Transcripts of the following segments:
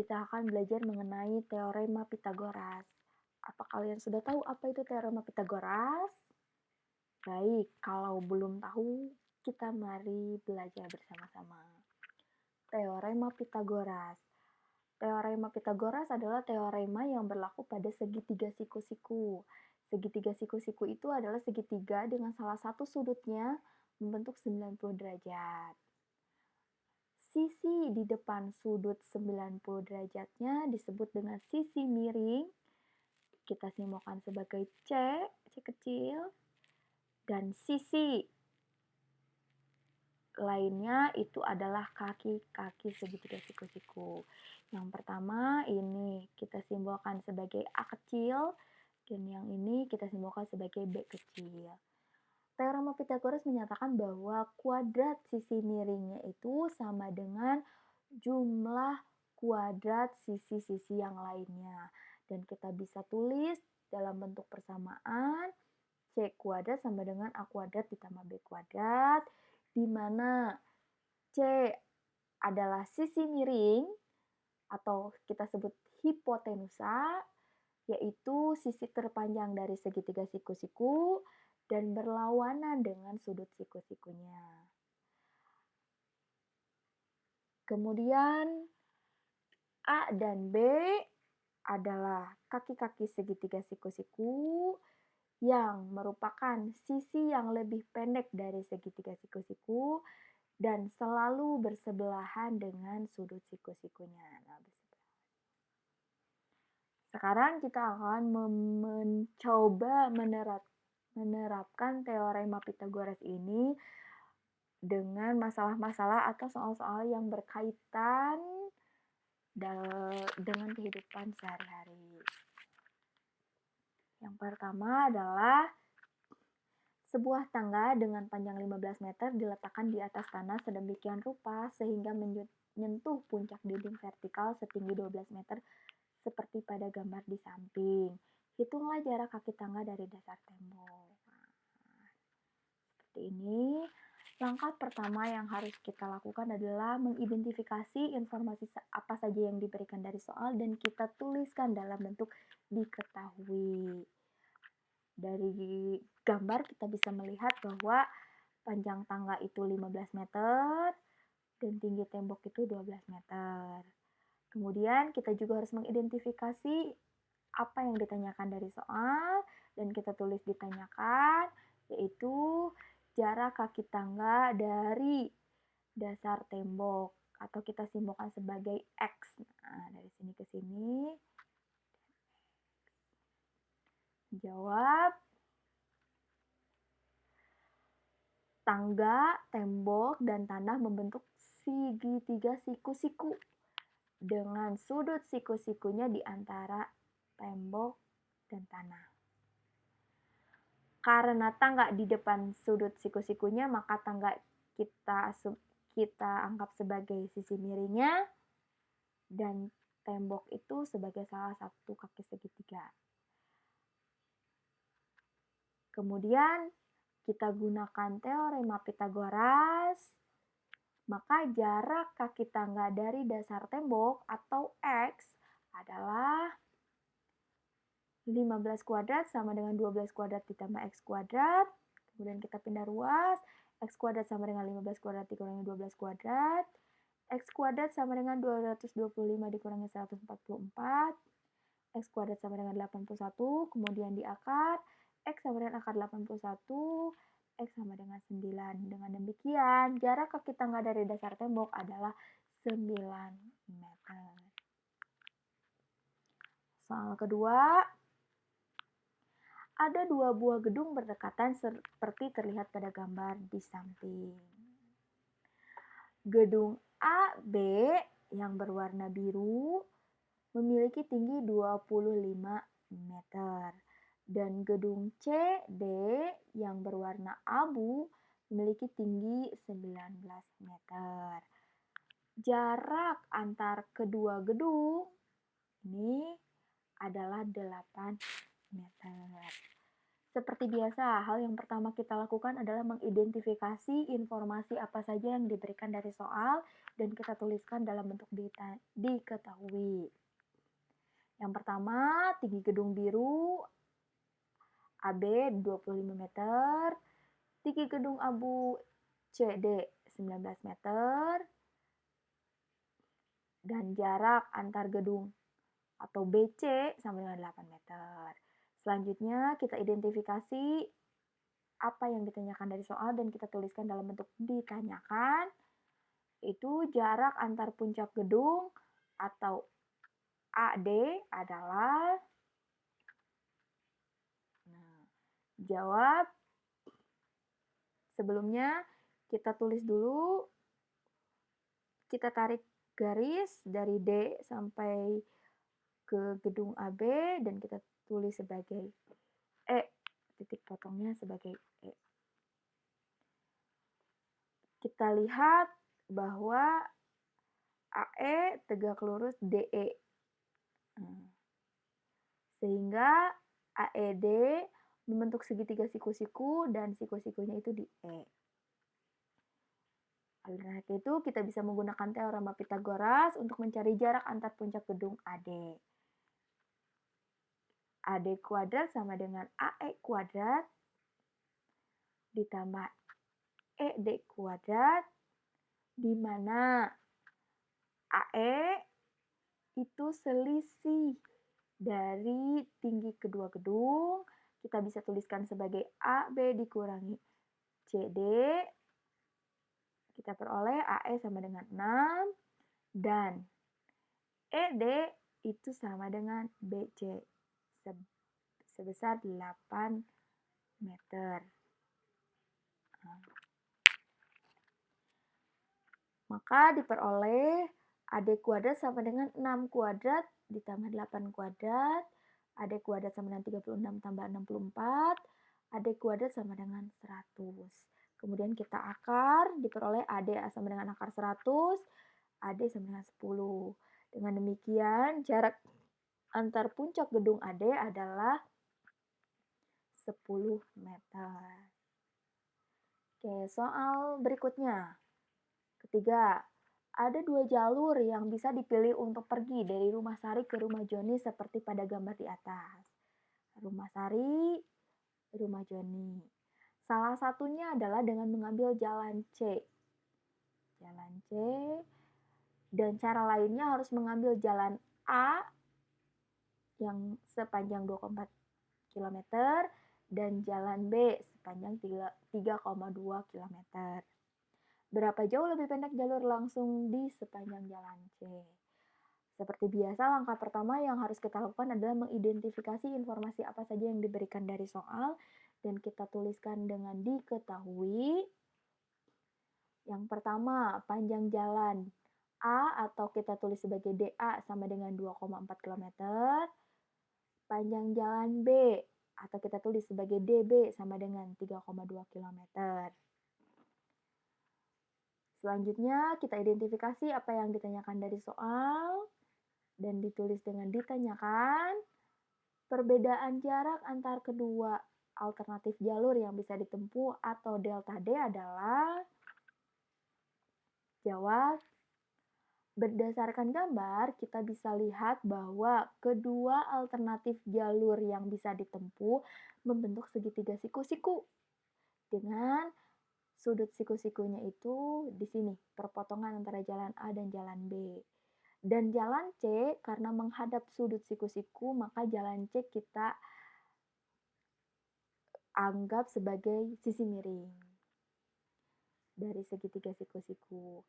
Kita akan belajar mengenai teorema Pitagoras. Apa kalian sudah tahu apa itu teorema Pitagoras? Baik, kalau belum tahu, kita mari belajar bersama-sama. Teorema Pitagoras. Teorema Pitagoras adalah teorema yang berlaku pada segitiga siku-siku. Segitiga siku-siku itu adalah segitiga dengan salah satu sudutnya membentuk 90 derajat. Sisi di depan sudut 90 derajatnya disebut dengan sisi miring. Kita simbolkan sebagai C kecil. Dan sisi lainnya itu adalah kaki-kaki segitiga siku-siku. Yang pertama ini kita simbolkan sebagai A kecil. Dan yang ini kita simbolkan sebagai B kecil. Teorema Pitagoras menyatakan bahwa kuadrat sisi miringnya itu sama dengan jumlah kuadrat sisi-sisi yang lainnya. Dan kita bisa tulis dalam bentuk persamaan C kuadrat sama dengan A kuadrat ditambah B kuadrat, di mana C adalah sisi miring atau kita sebut hipotenusa, yaitu sisi terpanjang dari segitiga siku-siku dan berlawanan dengan sudut siku-sikunya. Kemudian A dan B adalah kaki-kaki segitiga siku-siku yang merupakan sisi yang lebih pendek dari segitiga siku-siku dan selalu bersebelahan dengan sudut siku-sikunya. Sekarang kita akan mencoba menerapkan teorema Pitagoras ini dengan masalah-masalah atau soal-soal yang berkaitan dengan kehidupan sehari-hari. Yang pertama adalah sebuah tangga dengan panjang 15 meter diletakkan di atas tanah sedemikian rupa sehingga menyentuh puncak dinding vertikal setinggi 12 meter seperti pada gambar di samping. Hitunglah jarak kaki tangga dari dasar tembok. Seperti ini. Langkah pertama yang harus kita lakukan adalah mengidentifikasi informasi apa saja yang diberikan dari soal dan kita tuliskan dalam bentuk diketahui. Dari gambar kita bisa melihat bahwa panjang tangga itu 15 meter dan tinggi tembok itu 12 meter. Kemudian kita juga harus mengidentifikasi apa yang ditanyakan dari soal dan kita tulis ditanyakan, yaitu jarak kaki tangga dari dasar tembok atau kita simbolkan sebagai X. Nah, dari sini ke sini. Jawab. Tangga, tembok, dan tanah membentuk segitiga siku-siku dengan sudut siku-sikunya di antara tembok dan tanah. Karena tangga di depan sudut siku-sikunya, maka tangga kita anggap sebagai sisi miringnya dan tembok itu sebagai salah satu kaki segitiga. Kemudian kita gunakan teorema Pitagoras, maka jarak kaki tangga dari dasar tembok atau X adalah 15 kuadrat sama dengan 12 kuadrat ditambah X kuadrat. Kemudian kita pindah ruas, X kuadrat sama dengan 15 kuadrat dikurangi 12 kuadrat. X kuadrat sama dengan 225 dikurangi 144. X kuadrat sama dengan 81, kemudian di akar, X sama dengan akar 81, X sama dengan 9. Dengan demikian, jarak kaki tangga dari dasar tembok adalah 9 meter. Soal kedua, ada dua buah gedung berdekatan seperti terlihat pada gambar di samping. Gedung A, B yang berwarna biru memiliki tinggi 25 meter. Dan gedung C, D yang berwarna abu memiliki tinggi 19 meter. Jarak antar kedua gedung ini adalah 8 meter. Seperti biasa, hal yang pertama kita lakukan adalah mengidentifikasi informasi apa saja yang diberikan dari soal dan kita tuliskan dalam bentuk diketahui. Yang pertama, tinggi gedung biru AB 25 meter, tinggi gedung abu CD 19 meter, dan jarak antar gedung atau BC sama dengan 8 meter. Selanjutnya kita identifikasi apa yang ditanyakan dari soal dan kita tuliskan dalam bentuk ditanyakan. Itu jarak antar puncak gedung atau AD adalah, nah, jawab. Sebelumnya kita tulis dulu, kita tarik garis dari D sampai ke gedung AB dan kita tulis sebagai E, titik potongnya sebagai E. Kita lihat bahwa AE tegak lurus DE. Sehingga AED membentuk segitiga siku-siku dan siku-sikunya itu di E. Oleh karena itu, kita bisa menggunakan teorema Pythagoras untuk mencari jarak antar puncak gedung AD. AD kuadrat sama dengan AE kuadrat ditambah ED kuadrat, di mana AE itu selisih dari tinggi kedua gedung. Kita bisa tuliskan sebagai AB dikurangi CD. Kita peroleh AE sama dengan 6 dan ED itu sama dengan BC sebesar 8 meter. Maka diperoleh AD kuadrat sama dengan 6 kuadrat ditambah 8 kuadrat. AD kuadrat sama dengan 36 tambah 64. AD kuadrat sama dengan 100. Kemudian kita akar, diperoleh AD sama dengan akar 100. AD sama dengan 10. Dengan demikian, jarak antar puncak gedung AD adalah 10 meter. Oke, soal berikutnya. Ketiga, ada 2 jalur yang bisa dipilih untuk pergi dari rumah Sari ke rumah Joni seperti pada gambar di atas. Rumah Sari, rumah Joni. Salah satunya adalah dengan mengambil jalan C. Jalan C. Dan cara lainnya harus mengambil jalan A yang sepanjang 2,4 km dan jalan B sepanjang 3,2 km. Berapa jauh lebih pendek jalur langsung di sepanjang jalan C? Seperti biasa, langkah pertama yang harus kita lakukan adalah mengidentifikasi informasi apa saja yang diberikan dari soal dan kita tuliskan dengan diketahui. Yang pertama, panjang jalan A atau kita tulis sebagai DA sama dengan 2,4 km. Panjang jalan B atau kita tulis sebagai DB sama dengan 3,2 km. Selanjutnya, kita identifikasi apa yang ditanyakan dari soal dan ditulis dengan ditanyakan. Perbedaan jarak antar kedua alternatif jalur yang bisa ditempuh atau delta D adalah, jawab. Berdasarkan gambar, kita bisa lihat bahwa kedua alternatif jalur yang bisa ditempuh membentuk segitiga siku-siku dengan sudut siku-sikunya itu di sini, perpotongan antara jalan A dan jalan B. Dan jalan C, karena menghadap sudut siku-siku, maka jalan C kita anggap sebagai sisi miring dari segitiga siku-siku.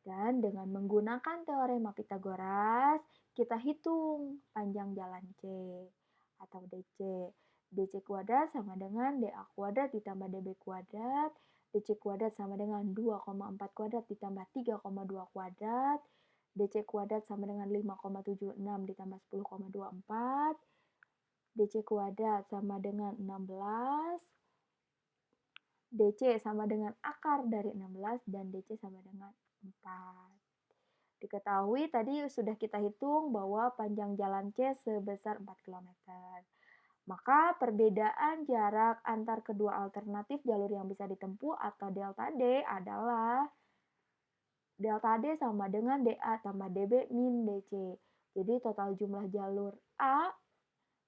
Dan dengan menggunakan teorema Pythagoras, kita hitung panjang jalan C atau DC. DC kuadrat sama dengan DA kuadrat ditambah DB kuadrat. DC kuadrat sama dengan 2,4 kuadrat ditambah 3,2 kuadrat. DC kuadrat sama dengan 5,76 ditambah 10,24. DC kuadrat sama dengan 16. DC sama dengan akar dari 16 dan DC sama dengan 4. Diketahui tadi sudah kita hitung bahwa panjang jalan C sebesar 4 km. Maka perbedaan jarak antar kedua alternatif jalur yang bisa ditempuh atau delta D adalah delta D sama dengan dA tambah dB min dC. Jadi total jumlah jalur A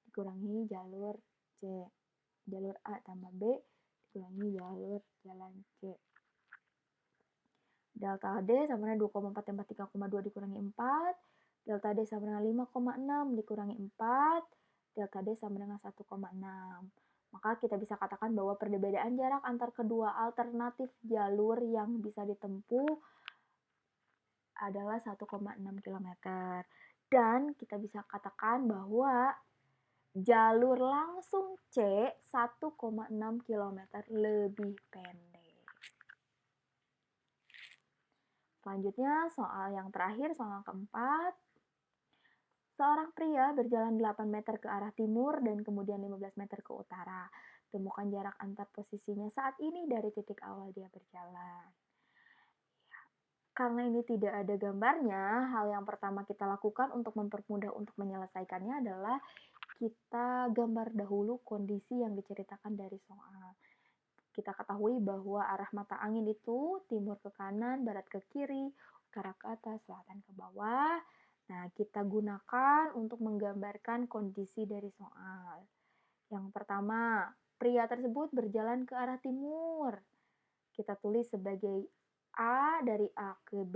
dikurangi jalur C. Jalur A tambah B dikurangi jalur jalan C. Delta D sama dengan 2,4 tambah 3,2 dikurangi 4. Delta D sama dengan 5,6 dikurangi 4. Delta D sama dengan 1,6. Maka kita bisa katakan bahwa perbedaan jarak antar kedua alternatif jalur yang bisa ditempuh adalah 1,6 km. Dan kita bisa katakan bahwa jalur langsung C 1,6 km lebih pendek. Selanjutnya soal yang terakhir, soal yang keempat. Seorang pria berjalan 8 meter ke arah timur dan kemudian 15 meter ke utara. Temukan jarak antar posisinya saat ini dari titik awal dia berjalan. Karena ini tidak ada gambarnya, hal yang pertama kita lakukan untuk mempermudah untuk menyelesaikannya adalah kita gambar dahulu kondisi yang diceritakan dari soal. Kita ketahui bahwa arah mata angin itu timur ke kanan, barat ke kiri, utara ke atas, selatan ke bawah. Nah, kita gunakan untuk menggambarkan kondisi dari soal. Yang pertama, pria tersebut berjalan ke arah timur. Kita tulis sebagai A, dari A ke B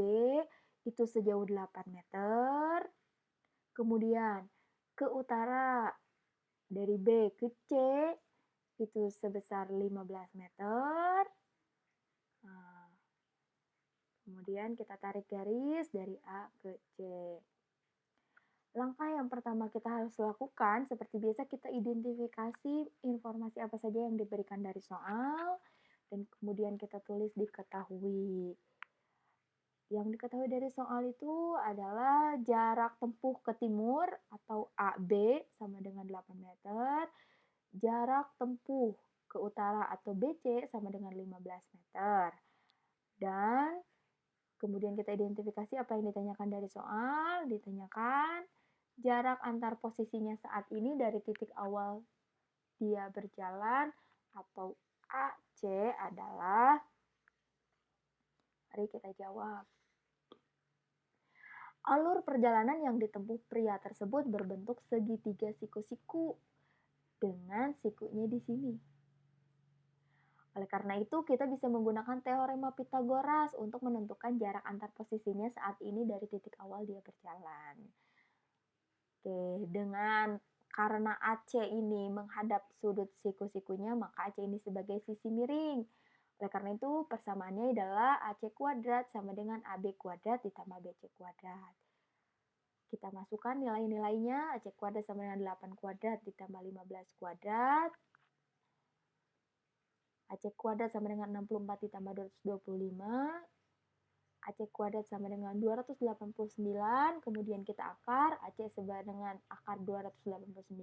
itu sejauh 8 meter. Kemudian ke utara dari B ke C itu sebesar 15 meter. Nah, kemudian kita tarik garis dari A ke C. Langkah yang pertama kita harus lakukan, seperti biasa kita identifikasi informasi apa saja yang diberikan dari soal, dan kemudian kita tulis diketahui. Yang diketahui dari soal itu adalah jarak tempuh ke timur atau AB sama dengan 8 meter, jarak tempuh ke utara atau BC sama dengan 15 meter. Dan kemudian kita identifikasi apa yang ditanyakan dari soal, ditanyakan jarak antar posisinya saat ini dari titik awal dia berjalan atau AC adalah, mari kita jawab. Alur perjalanan yang ditempuh pria tersebut berbentuk segitiga siku-siku dengan sikunya di sini. Oleh karena itu, kita bisa menggunakan teorema Pythagoras untuk menentukan jarak antar posisinya saat ini dari titik awal dia berjalan. Oke, karena AC ini menghadap sudut siku-sikunya, maka AC ini sebagai sisi miring. Oleh karena itu, persamaannya adalah AC kuadrat sama dengan AB kuadrat ditambah BC kuadrat. Kita masukkan nilai-nilainya, AC kuadrat sama dengan 8 kuadrat ditambah 15 kuadrat. AC kuadrat sama dengan 64 ditambah 225. AC kuadrat sama dengan 289, kemudian kita akar, AC sama dengan akar 289,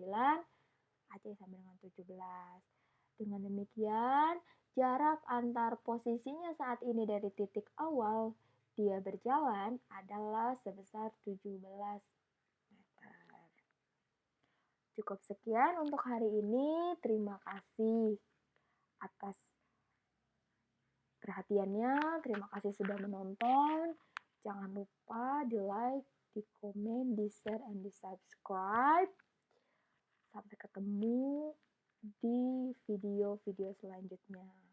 AC sama dengan 17. Dengan demikian, jarak antar posisinya saat ini dari titik awal dia berjalan adalah sebesar 17 meter. Cukup sekian untuk hari ini. Terima kasih atas perhatiannya. Terima kasih sudah menonton. Jangan lupa di like, di komen, di share, and di subscribe. Sampai ketemu di video-video selanjutnya.